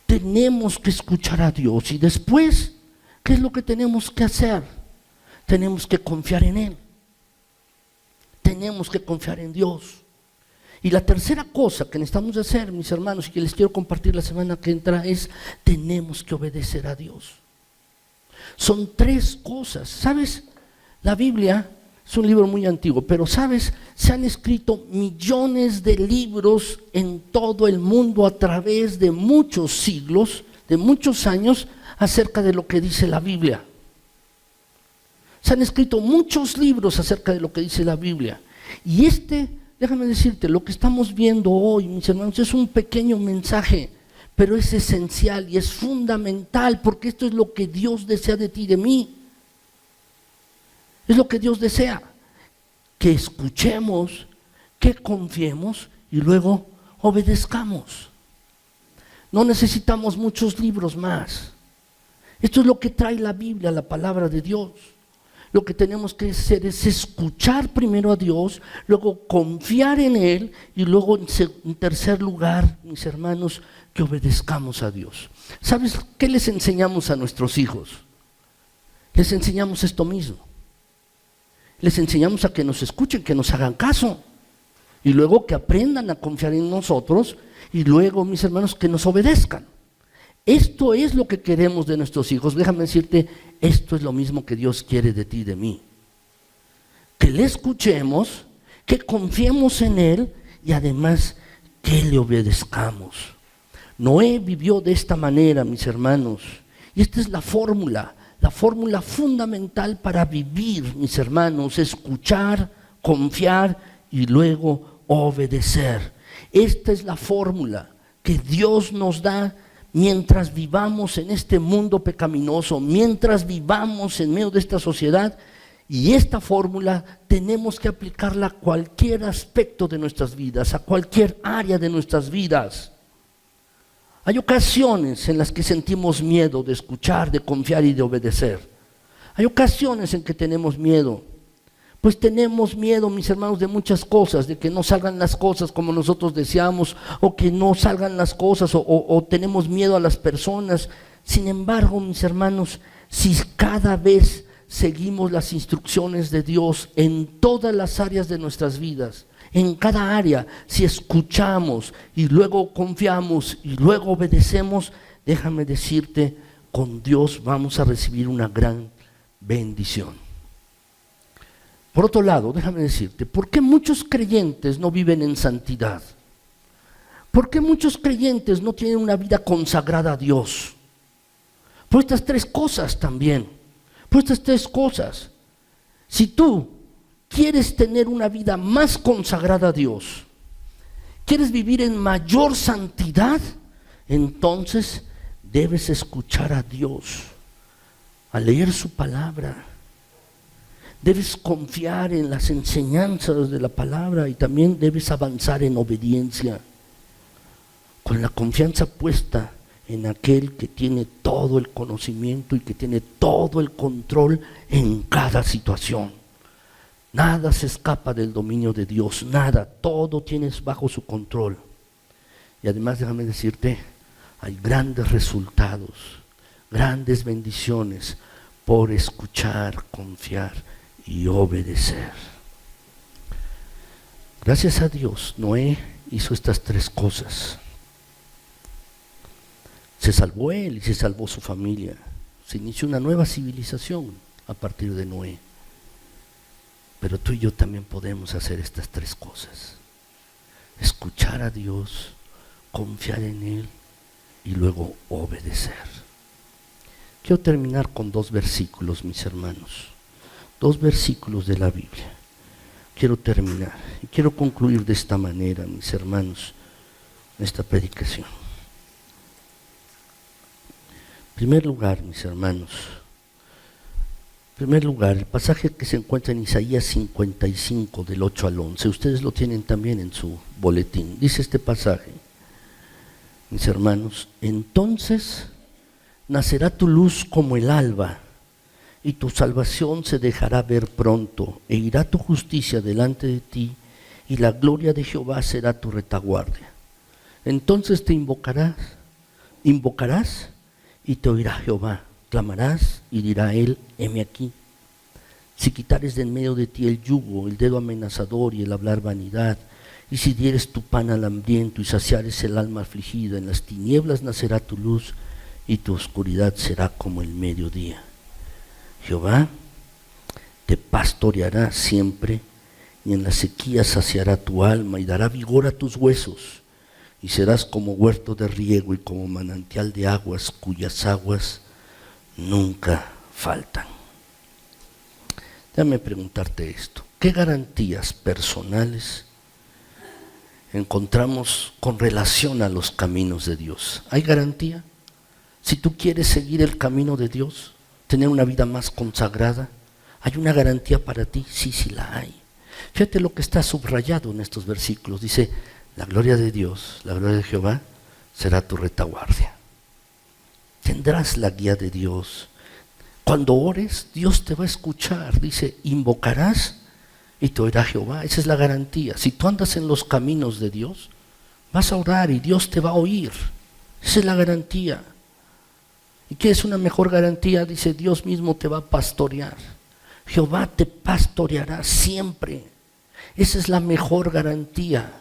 Tenemos que escuchar a Dios. Y después, ¿qué es lo que tenemos que hacer? Tenemos que confiar en Él. Tenemos que confiar en Dios. Y la tercera cosa que necesitamos hacer, mis hermanos, y que les quiero compartir la semana que entra, es tenemos que obedecer a Dios. Son tres cosas. ¿Sabes? La Biblia es un libro muy antiguo, pero ¿sabes? Se han escrito millones de libros en todo el mundo a través de muchos siglos, de muchos años, acerca de lo que dice la Biblia. Se han escrito muchos libros acerca de lo que dice la Biblia. Y déjame decirte, lo que estamos viendo hoy, mis hermanos, es un pequeño mensaje, pero es esencial y es fundamental, porque esto es lo que Dios desea de ti y de mí. Es lo que Dios desea, que escuchemos, que confiemos y luego obedezcamos. No necesitamos muchos libros más. Esto es lo que trae la Biblia, la palabra de Dios. Lo que tenemos que hacer es escuchar primero a Dios, luego confiar en Él y luego en tercer lugar, mis hermanos, que obedezcamos a Dios. ¿Sabes qué les enseñamos a nuestros hijos? Les enseñamos esto mismo. Les enseñamos a que nos escuchen, que nos hagan caso. Y luego que aprendan a confiar en nosotros. Y luego, mis hermanos, que nos obedezcan. Esto es lo que queremos de nuestros hijos. Déjame decirte, esto es lo mismo que Dios quiere de ti y de mí. Que le escuchemos, que confiemos en Él y además que le obedezcamos. Noé vivió de esta manera, mis hermanos. Y esta es la fórmula fundamental para vivir, mis hermanos, escuchar, confiar y luego obedecer. Esta es la fórmula que Dios nos da mientras vivamos en este mundo pecaminoso, mientras vivamos en medio de esta sociedad. Y esta fórmula tenemos que aplicarla a cualquier aspecto de nuestras vidas, a cualquier área de nuestras vidas. Hay ocasiones en las que sentimos miedo de escuchar, de confiar y de obedecer. Hay ocasiones en que tenemos miedo. Pues tenemos miedo, mis hermanos, de muchas cosas, de que no salgan las cosas como nosotros deseamos, o que no salgan las cosas, o tenemos miedo a las personas. Sin embargo, mis hermanos, si cada vez seguimos las instrucciones de Dios en todas las áreas de nuestras vidas, en cada área, si escuchamos y luego confiamos y luego obedecemos, déjame decirte, con Dios vamos a recibir una gran bendición. Por otro lado, déjame decirte, ¿por qué muchos creyentes no viven en santidad? ¿Por qué muchos creyentes no tienen una vida consagrada a Dios? Por estas tres cosas también. Por estas tres cosas. Si tú quieres tener una vida más consagrada a Dios, quieres vivir en mayor santidad, entonces debes escuchar a Dios, a leer su palabra. Debes confiar en las enseñanzas de la palabra y también debes avanzar en obediencia, con la confianza puesta en aquel que tiene todo el conocimiento y que tiene todo el control en cada situación. Nada se escapa del dominio de Dios, nada, todo tienes bajo su control. Y además déjame decirte, hay grandes resultados, grandes bendiciones por escuchar, confiar y obedecer. Gracias a Dios, Noé hizo estas tres cosas. Se salvó él y se salvó su familia. Se inició una nueva civilización a partir de Noé. Pero tú y yo también podemos hacer estas tres cosas: escuchar a Dios, confiar en Él y luego obedecer. Quiero terminar con 2 versículos, mis hermanos, 2 versículos de la Biblia. Quiero terminar y quiero concluir de esta manera, mis hermanos, esta predicación. En primer lugar, mis hermanos, en primer lugar, el pasaje que se encuentra en Isaías 55, del 8 al 11, ustedes lo tienen también en su boletín. Dice este pasaje, mis hermanos: entonces nacerá tu luz como el alba, y tu salvación se dejará ver pronto, e irá tu justicia delante de ti, y la gloria de Jehová será tu retaguardia. Entonces te invocarás, y te oirá Jehová. Clamarás y dirá él: heme aquí. Si quitares de en medio de ti el yugo, el dedo amenazador y el hablar vanidad, y si dieres tu pan al hambriento y saciares el alma afligida, en las tinieblas nacerá tu luz y tu oscuridad será como el mediodía. Jehová te pastoreará siempre, y en la sequía saciará tu alma y dará vigor a tus huesos, y serás como huerto de riego y como manantial de aguas cuyas aguas nunca faltan. Déjame preguntarte esto: ¿qué garantías personales encontramos con relación a los caminos de Dios? ¿Hay garantía? Si tú quieres seguir el camino de Dios, tener una vida más consagrada, ¿hay una garantía para ti? Sí, sí la hay. Fíjate lo que está subrayado en estos versículos. Dice: la gloria de Dios, la gloria de Jehová será tu retaguardia. Tendrás la guía de Dios. Cuando ores, Dios te va a escuchar. Dice: invocarás y te oirá Jehová. Esa es la garantía. Si tú andas en los caminos de Dios, vas a orar y Dios te va a oír. Esa es la garantía. ¿Y qué es una mejor garantía? Dice: Dios mismo te va a pastorear. Jehová te pastoreará siempre. Esa es la mejor garantía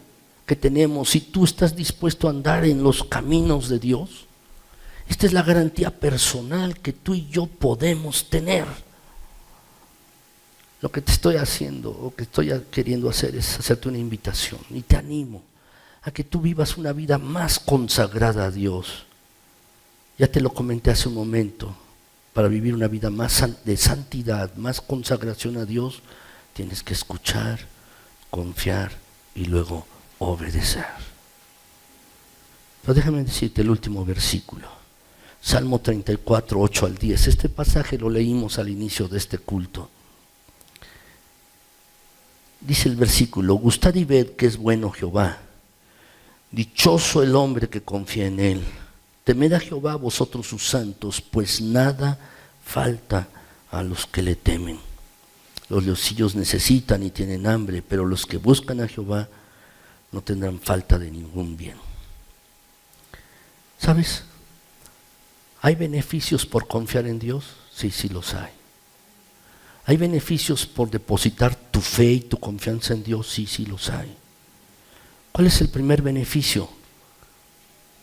que tenemos. Si tú estás dispuesto a andar en los caminos de Dios, esta es la garantía personal que tú y yo podemos tener. Lo que te estoy haciendo, o que estoy queriendo hacer, es hacerte una invitación, y te animo a que tú vivas una vida más consagrada a Dios. Ya te lo comenté hace un momento: para vivir una vida más de santidad, más consagración a Dios, tienes que escuchar, confiar y luego obedecer. Pero déjame decirte el último versículo. Salmo 34, 8 al 10. Este pasaje lo leímos al inicio de este culto. Dice el versículo: gustad y ved que es bueno Jehová. Dichoso el hombre que confía en él. Temed a Jehová vosotros sus santos, pues nada falta a los que le temen. Los leoncillos necesitan y tienen hambre, pero los que buscan a Jehová no tendrán falta de ningún bien. ¿Sabes? ¿Hay beneficios por confiar en Dios? Sí, sí los hay. ¿Hay beneficios por depositar tu fe y tu confianza en Dios? Sí, sí los hay. ¿Cuál es el primer beneficio?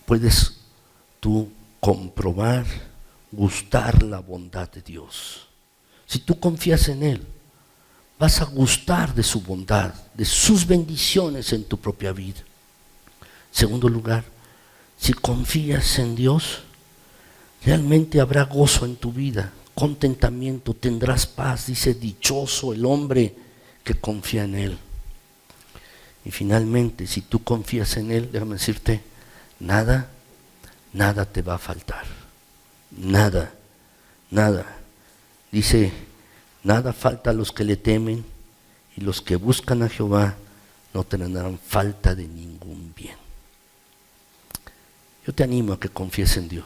Puedes tú comprobar, gustar la bondad de Dios. Si tú confías en Él, vas a gustar de su bondad, de sus bendiciones en tu propia vida. Segundo lugar, si confías en Dios, realmente habrá gozo en tu vida, contentamiento, tendrás paz. Dice: dichoso el hombre que confía en Él. Y finalmente, si tú confías en Él, déjame decirte, nada te va a faltar. Nada. Dice: nada falta a los que le temen, y los que buscan a Jehová no tendrán falta de ningún bien. Yo te animo a que confíes en Dios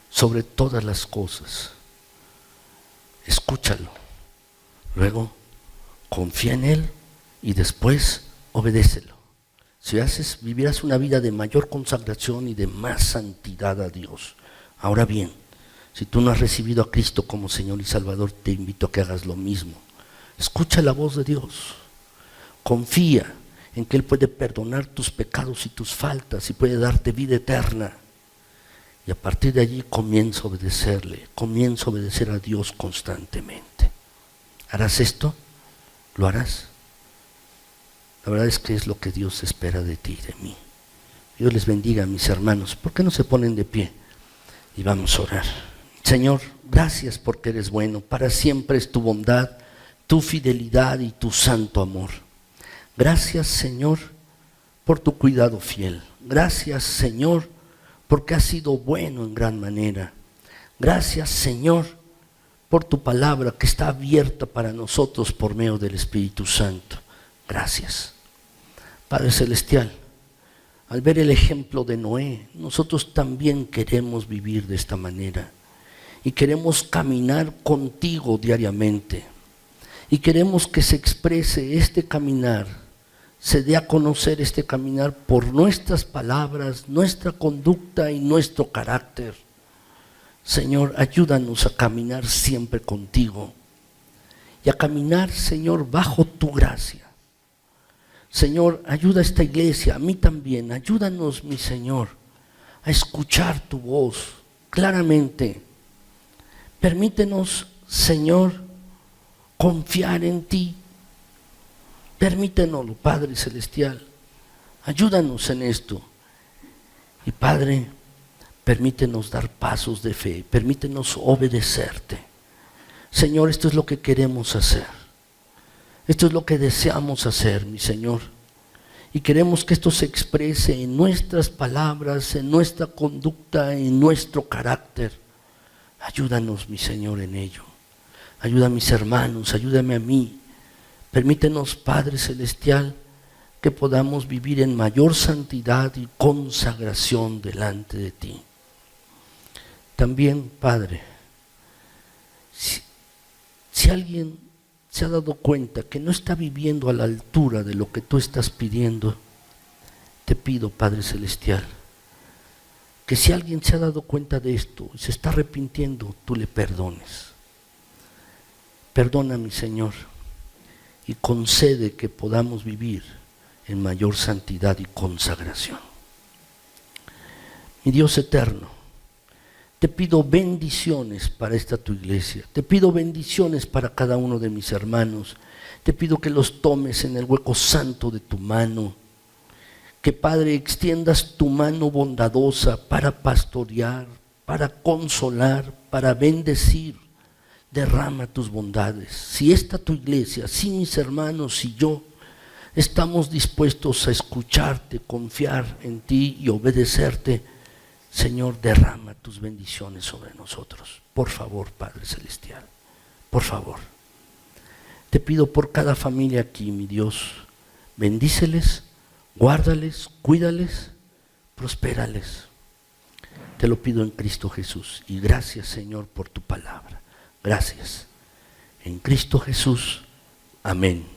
sobre todas las cosas. Escúchalo. Luego, confía en Él y después obedécelo. Si haces, vivirás una vida de mayor consagración y de más santidad a Dios. Ahora bien, si tú no has recibido a Cristo como Señor y Salvador, te invito a que hagas lo mismo. Escucha la voz de Dios. Confía en que Él puede perdonar tus pecados y tus faltas y puede darte vida eterna. Y a partir de allí comienza a obedecerle, comienza a obedecer a Dios constantemente. ¿Harás esto? ¿Lo harás? La verdad es que es lo que Dios espera de ti y de mí. Dios les bendiga, mis hermanos. ¿Por qué no se ponen de pie? Y vamos a orar. Señor, gracias porque eres bueno. Para siempre es tu bondad, tu fidelidad y tu santo amor. Gracias, Señor, por tu cuidado fiel. Gracias, Señor, porque has sido bueno en gran manera. Gracias, Señor, por tu palabra que está abierta para nosotros por medio del Espíritu Santo. Gracias. Padre Celestial, al ver el ejemplo de Noé, nosotros también queremos vivir de esta manera y queremos caminar contigo diariamente y queremos que se exprese este caminar, se dé a conocer este caminar por nuestras palabras, nuestra conducta y nuestro carácter. Señor, ayúdanos a caminar siempre contigo y a caminar, Señor, bajo tu gracia. Señor, ayuda a esta iglesia, a mí también, ayúdanos, mi Señor, a escuchar tu voz claramente. Permítenos, Señor, confiar en ti. Permítenoslo, Padre Celestial. Ayúdanos en esto. Y Padre, permítenos dar pasos de fe, permítenos obedecerte. Señor, esto es lo que queremos hacer. Esto es lo que deseamos hacer, mi Señor. Y queremos que esto se exprese en nuestras palabras, en nuestra conducta, en nuestro carácter. Ayúdanos, mi Señor, en ello. Ayuda a mis hermanos, ayúdame a mí. Permítenos, Padre Celestial, que podamos vivir en mayor santidad y consagración delante de ti. También, Padre, si alguien se ha dado cuenta que no está viviendo a la altura de lo que tú estás pidiendo, te pido, Padre Celestial, que si alguien se ha dado cuenta de esto y se está arrepintiendo, tú le perdones. Perdona, mi Señor, y concede que podamos vivir en mayor santidad y consagración. Mi Dios eterno, te pido bendiciones para esta tu iglesia. Te pido bendiciones para cada uno de mis hermanos. Te pido que los tomes en el hueco santo de tu mano. Que, Padre, extiendas tu mano bondadosa para pastorear, para consolar, para bendecir. Derrama tus bondades. Si esta tu iglesia, si mis hermanos y yo estamos dispuestos a escucharte, confiar en ti y obedecerte, Señor, derrama tus bendiciones sobre nosotros. Por favor, Padre Celestial, por favor. Te pido por cada familia aquí, mi Dios, bendíceles, guárdales, cuídales, prospérales. Te lo pido en Cristo Jesús. Y gracias, Señor, por tu palabra. Gracias. En Cristo Jesús. Amén.